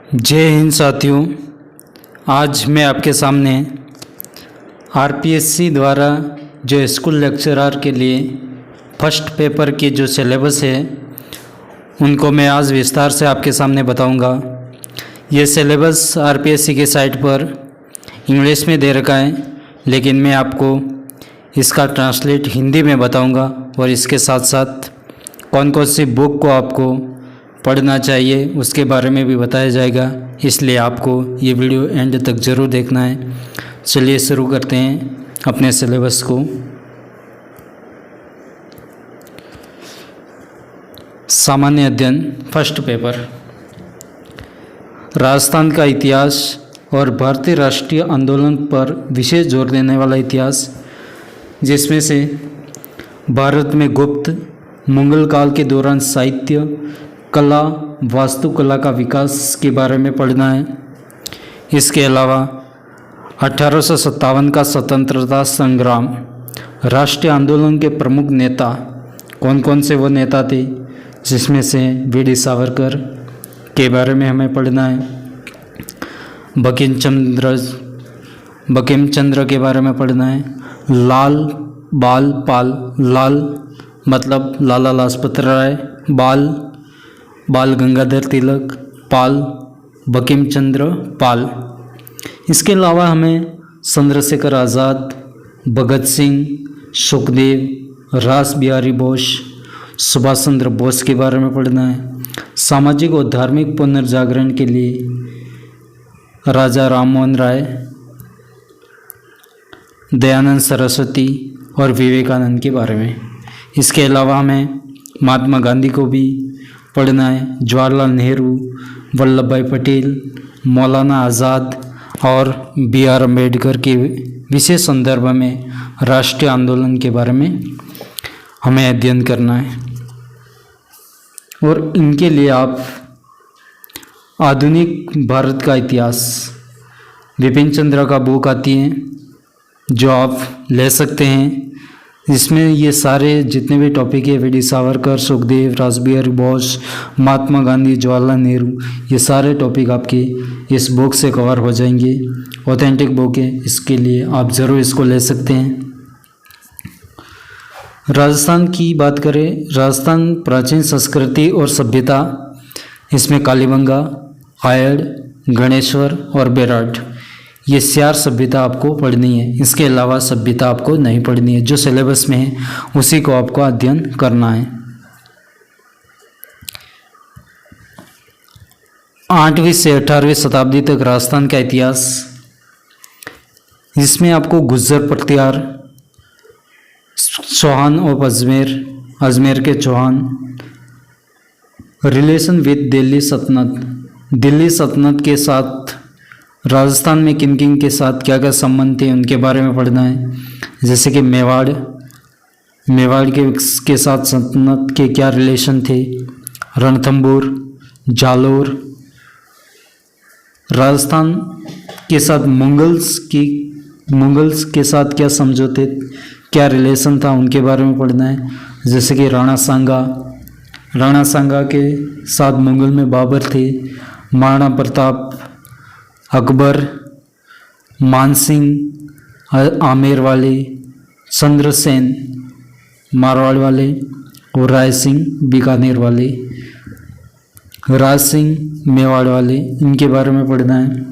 जय हिंद साथियों। आज मैं आपके सामने आरपीएससी द्वारा जो स्कूल लेक्चरर के लिए फर्स्ट पेपर की जो सिलेबस है उनको मैं आज विस्तार से आपके सामने बताऊंगा। ये सिलेबस आरपीएससी के साइट पर इंग्लिश में दे रखा है, लेकिन मैं आपको इसका ट्रांसलेट हिंदी में बताऊंगा और इसके साथ साथ कौन कौन सी बुक को आपको पढ़ना चाहिए उसके बारे में भी बताया जाएगा। इसलिए आपको ये वीडियो एंड तक ज़रूर देखना है। चलिए शुरू करते हैं अपने सिलेबस को। सामान्य अध्ययन फर्स्ट पेपर, राजस्थान का इतिहास और भारतीय राष्ट्रीय आंदोलन पर विशेष जोर देने वाला इतिहास, जिसमें से भारत में गुप्त मुगल काल के दौरान साहित्य, कला, वास्तुकला का विकास के बारे में पढ़ना है। इसके अलावा 1857 का स्वतंत्रता संग्राम, राष्ट्रीय आंदोलन के प्रमुख नेता कौन कौन से वो नेता थे, जिसमें से वीर सावरकर के बारे में हमें पढ़ना है। बंकिम चंद्र के बारे में पढ़ना है। लाल बाल पाल, लाल मतलब लाला लाजपत राय, बाल गंगाधर तिलक, पाल बंकिम चंद्र पाल। इसके अलावा हमें चंद्रशेखर आज़ाद, भगत सिंह, सुखदेव, रास बिहारी बोस, सुभाष चंद्र बोस के बारे में पढ़ना है। सामाजिक और धार्मिक पुनर्जागरण के लिए राजा राममोहन राय, दयानंद सरस्वती और विवेकानंद के बारे में। इसके अलावा हमें महात्मा गांधी को भी पढ़ना है, जवाहरलाल नेहरू, वल्लभ भाई पटेल, मौलाना आज़ाद और बी आर अम्बेडकर के विशेष संदर्भ में राष्ट्रीय आंदोलन के बारे में हमें अध्ययन करना है। और इनके लिए आप आधुनिक भारत का इतिहास, विपिन चंद्र का बुक आती है जो आप ले सकते हैं। इसमें ये सारे जितने भी टॉपिक है, वीर सावरकर, सुखदेव, रास बिहारी बोस, महात्मा गांधी, जवाहरलाल नेहरू, ये सारे टॉपिक आपके इस बुक से कवर हो जाएंगे। ऑथेंटिक बुक है, इसके लिए आप ज़रूर इसको ले सकते हैं। राजस्थान की बात करें, राजस्थान प्राचीन संस्कृति और सभ्यता, इसमें कालीबंगा, आयड़, गणेश्वर और बेराट, ये 4 सभ्यता आपको पढ़नी है। इसके अलावा सभ्यता आपको नहीं पढ़नी है। जो सिलेबस में है उसी को आपको अध्ययन करना है। 8वीं से 18वीं शताब्दी तक राजस्थान का इतिहास, इसमें आपको गुज्जर प्रतिहार, चौहान और अजमेर के चौहान, रिलेशन विद दिल्ली सल्तनत के साथ राजस्थान में किन किन के साथ क्या क्या संबंध थे उनके बारे में पढ़ना है। जैसे कि मेवाड़ के साथ सल्तनत के क्या रिलेशन थे, रणथंबोर, जालोर, राजस्थान के साथ मुगल्स के साथ क्या समझौते, क्या रिलेशन था, उनके बारे में पढ़ना है। जैसे कि राणा सांगा के साथ मुगल में बाबर थे, महाराणा प्रताप, अकबर, मानसिंह आमेर वाले, चंद्रसेन मारवाड़ वाले और राय सिंह बीकानेर वाले, राज सिंह मेवाड़ वाले, इनके बारे में पढ़ना है।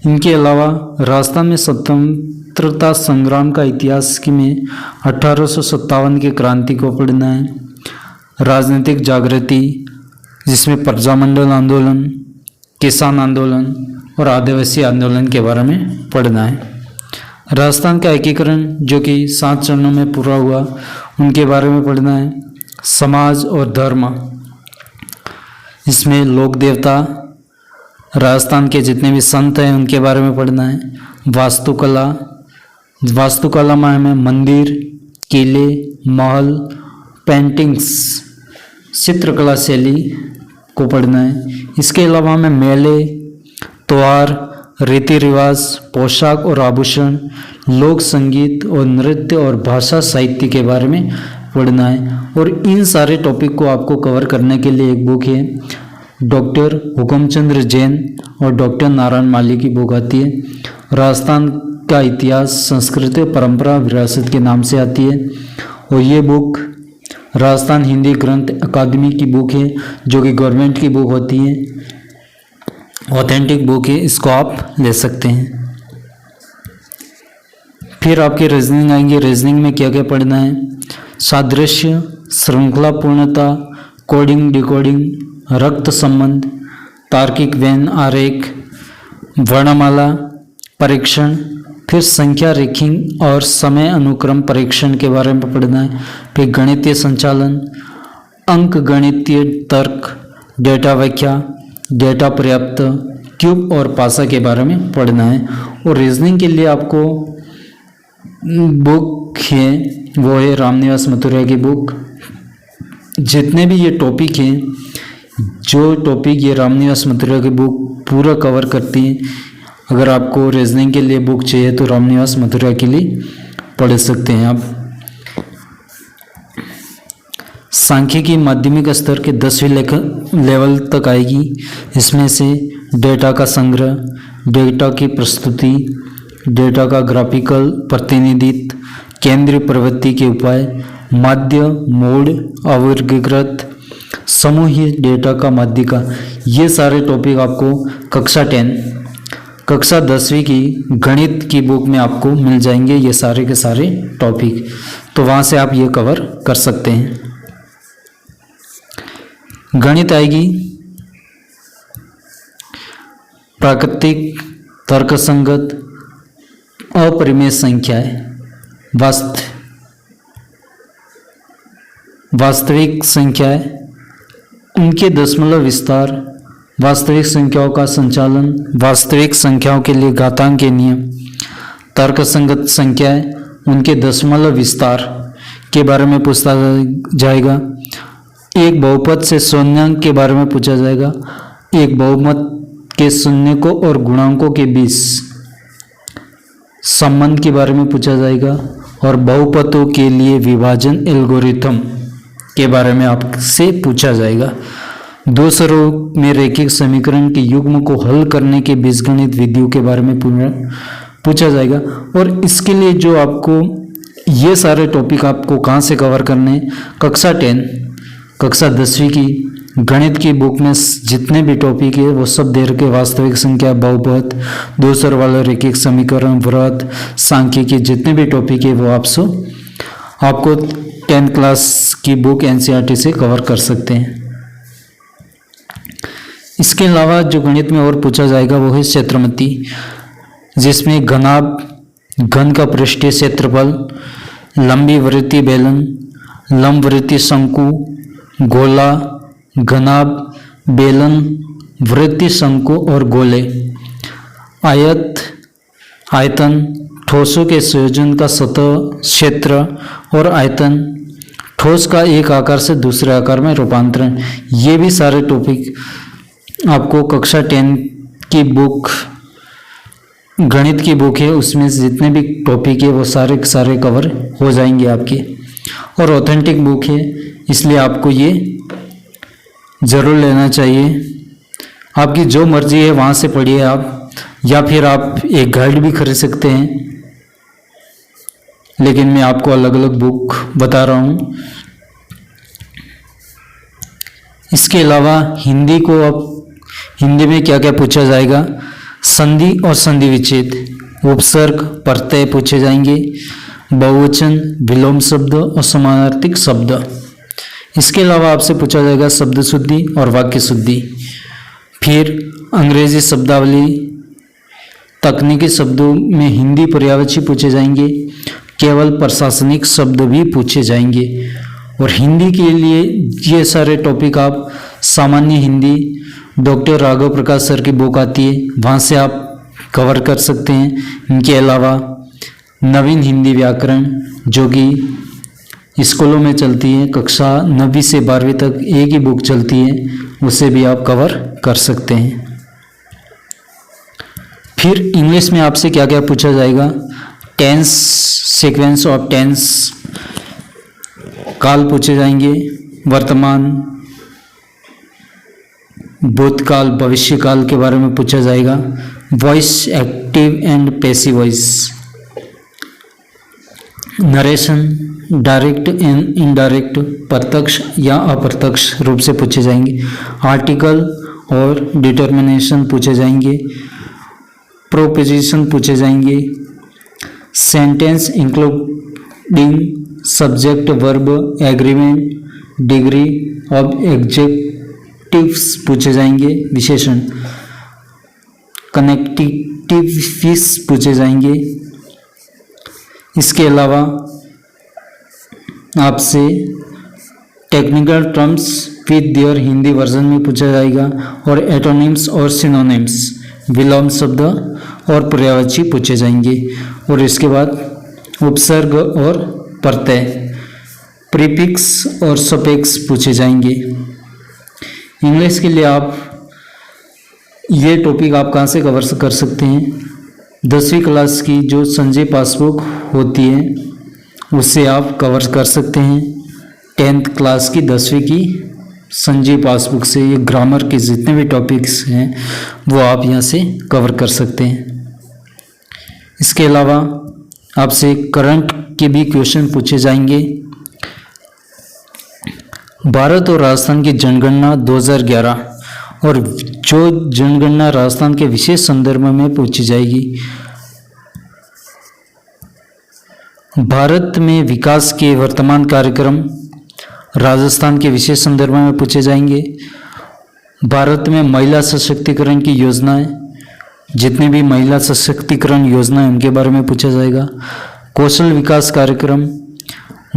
इनके अलावा राजस्थान में स्वतंत्रता संग्राम का इतिहास में 1857 की क्रांति को पढ़ना है। राजनीतिक जागृति, जिसमें प्रजामंडल आंदोलन, किसान आंदोलन और आदिवासी आंदोलन के बारे में पढ़ना है। राजस्थान का एकीकरण जो कि 7 चरणों में पूरा हुआ, उनके बारे में पढ़ना है। समाज और धर्म, इसमें लोक देवता, राजस्थान के जितने भी संत हैं उनके बारे में पढ़ना है। वास्तुकला में हमें मंदिर, किले, महल, पेंटिंग्स, चित्रकला शैली को पढ़ना है। इसके अलावा हमें मेले, त्योहार, रीति रिवाज, पोशाक और आभूषण, लोक संगीत और नृत्य और भाषा साहित्य के बारे में पढ़ना है। और इन सारे टॉपिक को आपको कवर करने के लिए एक बुक है डॉक्टर हुकुमचंद्र जैन और डॉक्टर नारायण माली की बुक आती है। राजस्थान का इतिहास, संस्कृति, परंपरा, विरासत के नाम से आती है। और ये बुक राजस्थान हिंदी ग्रंथ अकादमी की बुक है, जो कि गवर्नमेंट की बुक होती है, ऑथेंटिक बुक है, इसको आप ले सकते हैं। फिर आपके रीजनिंग आएंगे। रीजनिंग में क्या क्या पढ़ना है? सादृश्य, श्रृंखला पूर्णता, कोडिंग डिकोडिंग, रक्त संबंध, तार्किक व्यंजन आरेख, वर्णमाला परीक्षण, फिर संख्या रेखिंग और समय अनुक्रम परीक्षण के बारे में पढ़ना है। फिर गणितीय संचालन, अंक गणितीय तर्क, डेटा व्याख्या, डेटा पर्याप्त, क्यूब और पासा के बारे में पढ़ना है। और रीजनिंग के लिए आपको बुक है वो है रामनिवास मथुरिया की बुक। जितने भी ये टॉपिक हैं, जो टॉपिक ये रामनिवास मथुरिया की बुक पूरा कवर करती हैं। अगर आपको रीजनिंग के लिए बुक चाहिए तो रामनिवास मथुरिया के लिए पढ़ सकते हैं आप। सांख्यिकी माध्यमिक स्तर के 10वीं लेवल तक आएगी। इसमें से डेटा का संग्रह, डेटा की प्रस्तुति, डेटा का ग्राफिकल प्रतिनिधित्व, केंद्रीय प्रवृत्ति के उपाय, माध्य, मोड, अवर्गीकृत, समूहीय डेटा का माध्यिका, ये सारे टॉपिक आपको कक्षा 10वीं की गणित की बुक में आपको मिल जाएंगे, ये सारे के सारे टॉपिक। तो वहाँ से आप ये कवर कर सकते हैं। गणित आएगी प्राकृतिक, तर्कसंगत, अपरिमेय संख्याएं, वास्तविक संख्याएं, उनके दशमलव विस्तार, वास्तविक संख्याओं का संचालन, वास्तविक संख्याओं के लिए घातांक के नियम, तर्कसंगत संख्याएं, उनके दशमलव विस्तार के बारे में पूछा जाएगा। एक बहुपद से शून्यांक के बारे में पूछा जाएगा। एक बहुमत के शून्यकों और गुणांकों के बीच संबंध के बारे में पूछा जाएगा। और बहुपदों के लिए विभाजन एल्गोरिथम के बारे में आपसे पूछा जाएगा। दो स्वरूप में रैखिक समीकरण के युग्म को हल करने के बीजगणित विधियों के बारे में पूछा जाएगा। और इसके लिए जो आपको ये सारे टॉपिक आपको कहाँ से कवर करने हैं? कक्षा 10वीं की गणित की बुक में जितने भी टॉपिक है वो सब दे रखे। वास्तविक संख्या, बहुपद, दो स्वर वाला रैखिक समीकरण, वृत्त, सांख्यिकी, जितने भी टॉपिक है वो आपको 10th क्लास की बुक एनसीईआरटी से कवर कर सकते हैं। इसके अलावा जो गणित में और पूछा जाएगा वो है क्षेत्रमति, जिसमें घनाभ, घन का पृष्ठीय क्षेत्रफल, लंबी वृत्तीय बेलन, लंब वृत्तीय शंकु, गोला, घनाभ, बेलन, वृत्तीय शंकु और गोले, आयतन, ठोसों के संयोजन का सतह क्षेत्र और आयतन, ठोस का एक आकार से दूसरे आकार में रूपांतरण, ये भी सारे टॉपिक आपको कक्षा 10 की बुक, गणित की बुक है, उसमें जितने भी टॉपिक है वो सारे के सारे कवर हो जाएंगे आपके। और ऑथेंटिक बुक है, इसलिए आपको ये ज़रूर लेना चाहिए। आपकी जो मर्जी है वहाँ से पढ़िए आप, या फिर आप एक गाइड भी खरीद सकते हैं, लेकिन मैं आपको अलग अलग बुक बता रहा हूँ। इसके अलावा हिंदी में क्या क्या पूछा जाएगा? संधि और संधि विच्छेद, उपसर्ग, प्रत्यय पूछे जाएंगे, बहुवचन, विलोम शब्द और समानार्थिक शब्द। इसके अलावा आपसे पूछा जाएगा शब्द शुद्धि और वाक्य शुद्धि। फिर अंग्रेजी शब्दावली, तकनीकी शब्दों में हिंदी पर्यायवाची पूछे जाएंगे, केवल प्रशासनिक शब्द भी पूछे जाएंगे। और हिंदी के लिए ये सारे टॉपिक आप सामान्य हिंदी, डॉक्टर राघव प्रकाश सर की बुक आती है, वहाँ से आप कवर कर सकते हैं। इनके अलावा नवीन हिंदी व्याकरण, जो कि स्कूलों में चलती है, कक्षा 9वीं से 12वीं तक एक ही बुक चलती है, उसे भी आप कवर कर सकते हैं। फिर इंग्लिश में आपसे क्या क्या पूछा जाएगा? टेंस, सीक्वेंस ऑफ टेंस, काल पूछे जाएंगे, वर्तमान, भूतकाल भविष्यकाल के बारे में पूछा जाएगा। Voice active and passive voice. Narration direct and indirect प्रत्यक्ष या अप्रत्यक्ष रूप से पूछे जाएंगे। आर्टिकल और डिटर्मिनेशन पूछे जाएंगे। प्रोपोजिशन पूछे जाएंगे। Sentence including subject verb agreement degree of adjectives पूछे जाएंगे। विशेषण कनेक्टिविटीज पूछे जाएंगे। इसके अलावा आपसे technical terms with their Hindi version में पूछा जाएगा और एटोनिम्स और सिनोनिम्स विलोम शब्द और पर्यायवाची पूछे जाएंगे। और इसके बाद उपसर्ग और प्रत्यय प्रीफिक्स और सफिक्स पूछे जाएंगे। इंग्लिश के लिए आप ये टॉपिक आप कहाँ से कवर कर सकते हैं? 10वीं क्लास की जो संजय पासबुक होती है उससे आप कवर कर सकते हैं। 10th क्लास की 10वीं की संजय पासबुक से ये ग्रामर के जितने भी टॉपिक्स हैं वो आप यहाँ से कवर कर सकते हैं। इसके अलावा आपसे करंट के भी क्वेश्चन पूछे जाएंगे। भारत और राजस्थान की जनगणना 2011 और जो जनगणना राजस्थान के विशेष संदर्भ में पूछी जाएगी। भारत में विकास के वर्तमान कार्यक्रम राजस्थान के विशेष संदर्भ में पूछे जाएंगे। भारत में महिला सशक्तिकरण की योजनाएं, जितने भी महिला सशक्तिकरण योजनाएं उनके बारे में पूछा जाएगा। कौशल विकास कार्यक्रम,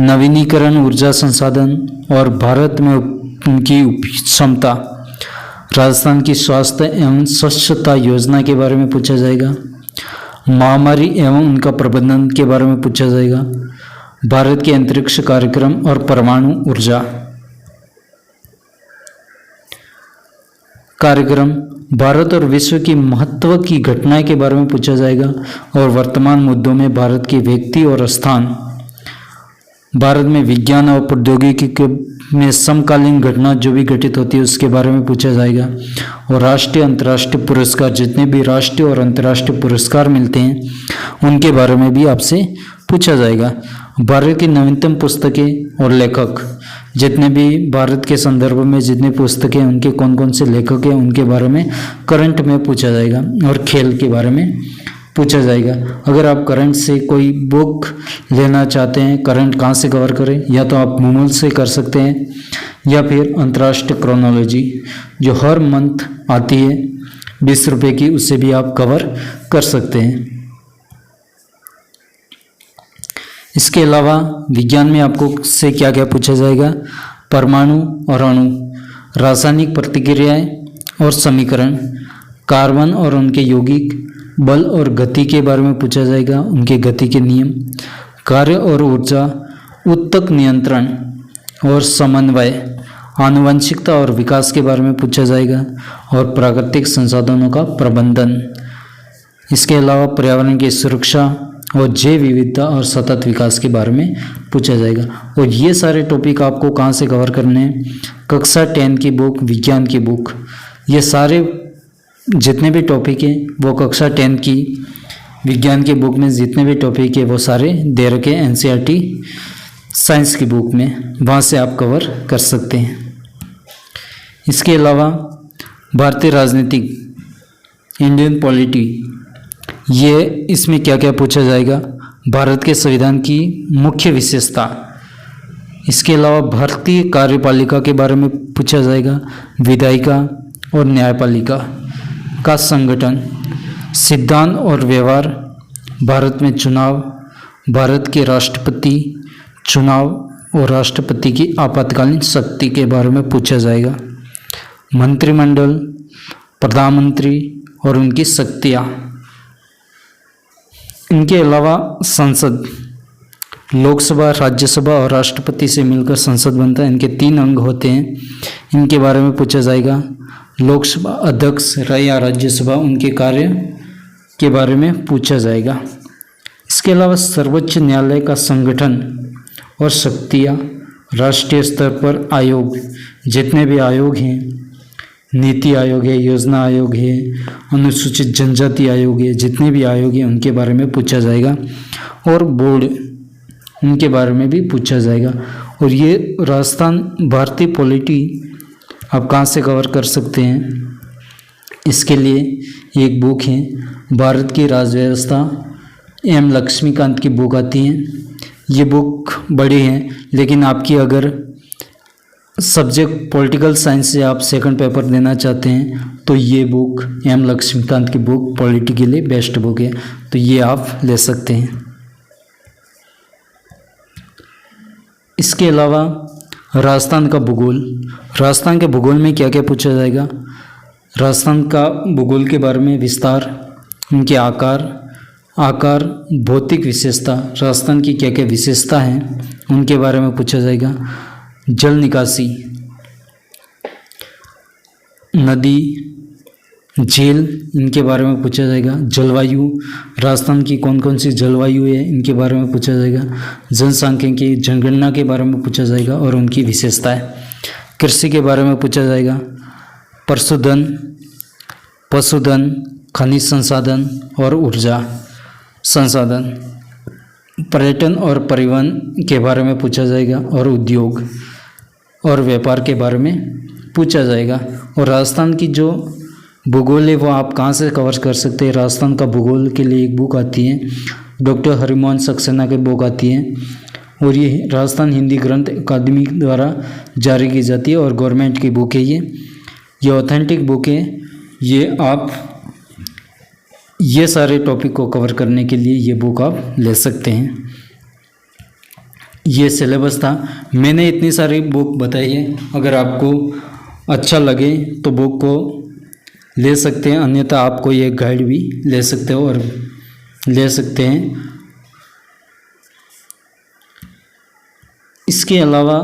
नवीनीकरण ऊर्जा संसाधन और भारत में उनकी क्षमता, राजस्थान की स्वास्थ्य एवं स्वच्छता योजना के बारे में पूछा जाएगा। महामारी एवं उनका प्रबंधन के बारे में पूछा जाएगा। भारत के अंतरिक्ष कार्यक्रम और परमाणु ऊर्जा कार्यक्रम, भारत और विश्व की महत्व की घटनाएं के बारे में पूछा जाएगा और वर्तमान मुद्दों में भारत के व्यक्ति और स्थान, भारत में विज्ञान और प्रौद्योगिकी में समकालीन घटना जो भी घटित होती है उसके बारे में पूछा जाएगा। और राष्ट्रीय अंतर्राष्ट्रीय पुरस्कार, जितने भी राष्ट्रीय और अंतर्राष्ट्रीय पुरस्कार मिलते हैं उनके बारे में भी आपसे पूछा जाएगा। भारत की नवीनतम पुस्तकें और लेखक, जितने भी भारत के संदर्भ में जितनी पुस्तकें उनके कौन कौन से लेखक हैं उनके बारे में करंट में पूछा जाएगा। और खेल के बारे में पूछा जाएगा। अगर आप करंट से कोई बुक लेना चाहते हैं, करंट कहाँ से कवर करें, या तो आप मूल से कर सकते हैं या फिर अंतर्राष्ट्रीय क्रोनोलॉजी जो हर मंथ आती है 20 रुपये की, उससे भी आप कवर कर सकते हैं। इसके अलावा विज्ञान में आपको से क्या क्या पूछा जाएगा? परमाणु और अणु, रासायनिक प्रतिक्रियाएं और समीकरण, कार्बन और उनके यौगिक, बल और गति के बारे में पूछा जाएगा, उनके गति के नियम, कार्य और ऊर्जा, उत्तक नियंत्रण और समन्वय, आनुवंशिकता और विकास के बारे में पूछा जाएगा और प्राकृतिक संसाधनों का प्रबंधन। इसके अलावा पर्यावरण की सुरक्षा और जैव विविधता और सतत विकास के बारे में पूछा जाएगा। और ये सारे टॉपिक आपको कहाँ से कवर करने हैं? कक्षा 10 की बुक, विज्ञान की बुक, ये सारे जितने भी टॉपिक हैं वो कक्षा 10 की विज्ञान की बुक में जितने भी टॉपिक है वो सारे दे रखे एनसीईआरटी साइंस की बुक में, वहाँ से आप कवर कर सकते हैं। इसके अलावा भारतीय राजनीतिक, इंडियन पॉलिटी, ये इसमें क्या क्या पूछा जाएगा? भारत के संविधान की मुख्य विशेषता, इसके अलावा भारतीय कार्यपालिका के बारे में पूछा जाएगा, विधायिका और न्यायपालिका का संगठन, सिद्धांत और व्यवहार, भारत में चुनाव, भारत के राष्ट्रपति चुनाव और राष्ट्रपति की आपातकालीन शक्ति के बारे में पूछा जाएगा, मंत्रिमंडल, प्रधानमंत्री और उनकी शक्तियाँ। इनके अलावा संसद, लोकसभा, राज्यसभा और राष्ट्रपति से मिलकर संसद बनता है। इनके 3 अंग होते हैं, इनके बारे में पूछा जाएगा। लोकसभा अध्यक्ष या राज्यसभा, उनके कार्य के बारे में पूछा जाएगा। इसके अलावा सर्वोच्च न्यायालय का संगठन और शक्तियाँ, राष्ट्रीय स्तर पर आयोग, जितने भी आयोग हैं नीति आयोग है, योजना आयोग है, अनुसूचित जनजाति आयोग है, जितने भी आयोग हैं उनके बारे में पूछा जाएगा, और बोर्ड उनके बारे में भी पूछा जाएगा। और ये राजस्थान भारतीय पॉलिटी आप कहाँ से कवर कर सकते हैं, इसके लिए एक बुक है भारत की राज्य व्यवस्था, एम लक्ष्मीकांत की बुक आती है। ये बुक बड़ी है, लेकिन आपकी अगर सब्जेक्ट पॉलिटिकल साइंस से आप सेकंड पेपर देना चाहते हैं तो ये बुक एम लक्ष्मीकांत की बुक पॉलिटी के लिए बेस्ट बुक है, तो ये आप ले सकते हैं। इसके अलावा राजस्थान का भूगोल, राजस्थान के भूगोल में क्या क्या पूछा जाएगा, राजस्थान का भूगोल के बारे में विस्तार, उनके आकार, भौतिक विशेषता, राजस्थान की क्या क्या विशेषता हैं उनके बारे में पूछा जाएगा। जल निकासी, नदी, झील, इनके बारे में पूछा जाएगा। जलवायु, राजस्थान की कौन कौन सी जलवायु है इनके बारे में पूछा जाएगा। जनसांख्यिकी, जनगणना के बारे में पूछा जाएगा और उनकी विशेषताएं। कृषि के बारे में पूछा जाएगा। पशुधन, खनिज संसाधन और ऊर्जा संसाधन। पर्यटन और परिवहन के बारे में पूछा जाएगा, और उद्योग और व्यापार के बारे में पूछा जाएगा। और राजस्थान की जो भूगोल है वो आप कहाँ से कवर कर सकते हैं, राजस्थान का भूगोल के लिए एक बुक आती है, डॉक्टर हरिमोहन सक्सेना की बुक आती है, और ये राजस्थान हिंदी ग्रंथ अकादमी द्वारा जारी की जाती है और गवर्नमेंट की बुक है। ये ऑथेंटिक बुक है। ये आप ये सारे टॉपिक को कवर करने के लिए ये बुक आप ले सकते हैं। ये सिलेबस था, मैंने इतनी सारी बुक बताई है, अगर आपको अच्छा लगे तो बुक को ले सकते हैं, अन्यथा आप कोई एक गाइड भी ले सकते हो और ले सकते हैं। इसके अलावा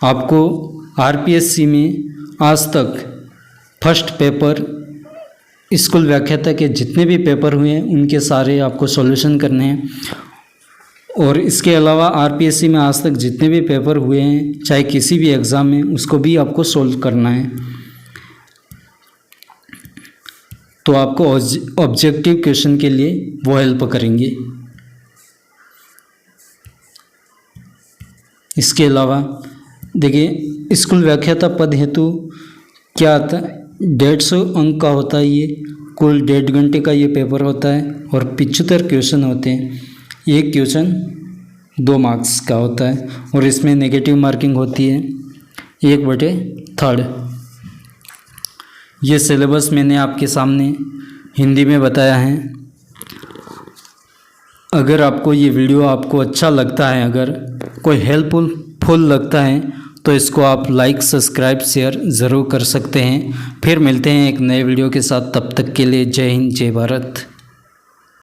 आपको आरपीएससी में आज तक फर्स्ट पेपर, स्कूल व्याख्याता के जितने भी पेपर हुए हैं उनके सारे आपको सॉल्यूशन करने हैं। और इसके अलावा आरपीएससी में आज तक जितने भी पेपर हुए हैं, चाहे किसी भी एग्ज़ाम में, उसको भी आपको सॉल्व करना है। तो आपको ऑब्जेक्टिव क्वेश्चन के लिए वो हेल्प करेंगे। इसके अलावा देखिए, स्कूल व्याख्याता पद हेतु क्या आता है, 150 अंक का होता है, ये कुल 1.5 घंटे का ये पेपर होता है और 75 क्वेश्चन होते हैं। एक क्वेश्चन 2 मार्क्स का होता है और इसमें नेगेटिव मार्किंग होती है 1/3। ये सिलेबस मैंने आपके सामने हिंदी में बताया है। अगर आपको ये वीडियो आपको अच्छा लगता है, अगर कोई हेल्पफुल लगता है, तो इसको आप लाइक, सब्सक्राइब, शेयर ज़रूर कर सकते हैं। फिर मिलते हैं एक नए वीडियो के साथ, तब तक के लिए जय हिंद, जय भारत।